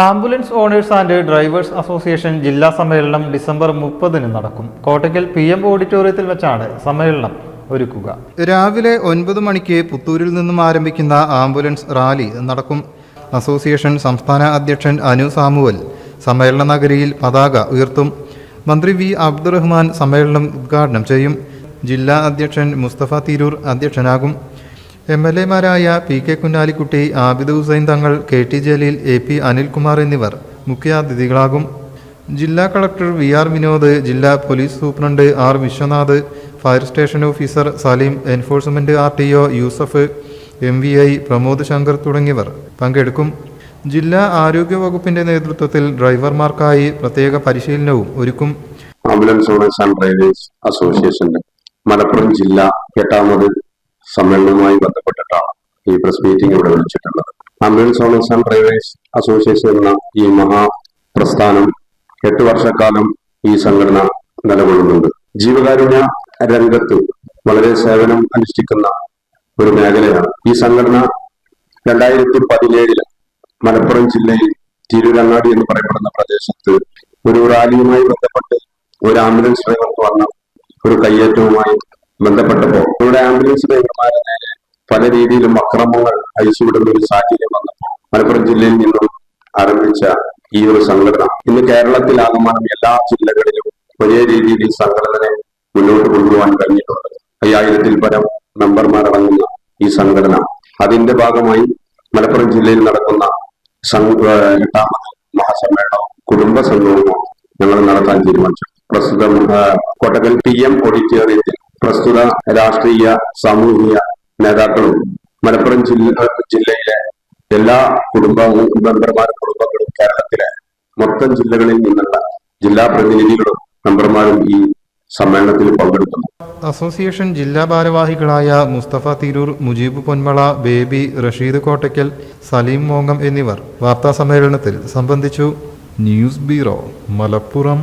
Ambulance owners and drivers association ജില്ലാ സമ്മേളനം December 30 നടക്കും. കോട്ടയ്ക്കൽ PM ഓഡിറ്റോറിയത്തിൽ വെച്ചാണ് സമ്മേളനം ഒരുക്കുക. രാവിലെ 9 മണിക്ക് പുത്തൂരിൽ നിന്നും ആരംഭിക്കുന്ന ആംബുലൻസ് റാലി നടക്കും. അസോസിയേഷൻ സംസ്ഥാന അധ്യക്ഷൻ അനു സാമുവൽ സമ്മേളന നഗരിയിൽ പതാക ഉയർത്തും. മന്ത്രി V. അബ്ദുറഹ്മാൻ സമ്മേളനം ഉദ്ഘാടനം ചെയ്യും. ജില്ലാ അധ്യക്ഷൻ മുസ്തഫ തിരൂർ അധ്യക്ഷനാകും. MLA മാരായ PK Kunhalikutty, Abid Hussain Thangal, KT Jaleel, AP Anilkumar എന്നിവർ മുഖ്യാതിഥികളാകും. ജില്ലാ കളക്ടർ VR വിനോദ്, ജില്ലാ police superintendent R. Viswanath, fire station officer Saleem, enforcement RTO Yusuf, MVI Pramod Shankar തുടങ്ങിയവർ പങ്കെടുക്കും. ജില്ലാ ആരോഗ്യ വകുപ്പിന്റെ നേതൃത്വത്തിൽ ഡ്രൈവർമാർക്കായി പ്രത്യേക പരിശീലനവും ഒരുക്കും. ആംബുലൻസ് ഓണേഴ്സ് ആൻഡ് ഡ്രൈവേഴ്സ് അസോസിയേഷന്റെ മലപ്പുറം ജില്ലാ 8ാമത് സമ്മേളനവുമായി ബന്ധപ്പെട്ടിട്ടാണ് ഈ പ്രസ് മീറ്റിംഗ് ഇവിടെ വിളിച്ചിട്ടുള്ളത്. Ambulance owners and drivers association എന്ന ഈ മഹാപ്രസ്ഥാനം 8 വർഷക്കാലം ഈ സംഘടന നിലകൊള്ളുന്നുണ്ട്. ജീവകാരുണ്യ രംഗത്ത് വളരെ സേവനം അനുഷ്ഠിക്കുന്ന ഒരു മേഖലയാണ് ഈ സംഘടന. 2017 മലപ്പുറം ജില്ലയിൽ തിരൂരങ്ങാടി എന്ന് പറയപ്പെടുന്ന പ്രദേശത്ത് ഒരു റാലിയുമായി ബന്ധപ്പെട്ട് ഒരു ആംബുലൻസ് ഡ്രൈവർക്ക് വന്ന ഒരു കയ്യേറ്റവുമായി ബന്ധപ്പെട്ടപ്പോൾ ഇവിടെ ആംബുലൻസ് ഡ്രൈവർമാരെ നേരെ പല രീതിയിലും അക്രമങ്ങൾ അയച്ചുവിടുന്ന ഒരു സാഹചര്യം വന്നപ്പോൾ മലപ്പുറം ജില്ലയിൽ നിന്നും ആരംഭിച്ച ഈ ഒരു സംഘടന ഇന്ന് കേരളത്തിലാകമാനം എല്ലാ ജില്ലകളിലും ഒരേ രീതിയിൽ ഈ സംഘടനയെ മുന്നോട്ട് കൊണ്ടുപോകാൻ കഴിഞ്ഞിട്ടുണ്ട്. 5000-ൽ പരം മെമ്പർമാരടങ്ങുന്ന ഈ സംഘടന അതിന്റെ ഭാഗമായി മലപ്പുറം ജില്ലയിൽ നടക്കുന്ന 8ാമത് മഹാസമ്മേളനം കുടുംബ സംഗമവും ഞങ്ങൾ നടത്താൻ തീരുമാനിച്ചു. പ്രസ്തുതം കോട്ടക്കൽ PM ഓഡിറ്റോറിയത്തിൽ പ്രസ്തുത രാഷ്ട്രീയ സാമൂഹിക നേതാക്കളും മലപ്പുറം ജില്ലയിലെ എല്ലാ മെമ്പർമാരും കുടുംബങ്ങളും കേരളത്തിലെ മൊത്തം ജില്ലകളിൽ നിന്നുള്ള ജില്ലാ പ്രതിനിധികളും മെമ്പർമാരും ഈ സമ്മേളനത്തിൽ പങ്കെടുക്കുന്നു. അസോസിയേഷൻ ജില്ലാ ഭാരവാഹികളായ മുസ്തഫ തിരൂർ, മുജീബ് പൊന്മള, ബേബി, റഷീദ് കോട്ടയ്ക്കൽ, സലീം മോങ്ങം എന്നിവർ വാർത്താ സമ്മേളനത്തിൽ സംബന്ധിച്ചു. News bureau, Malappuram.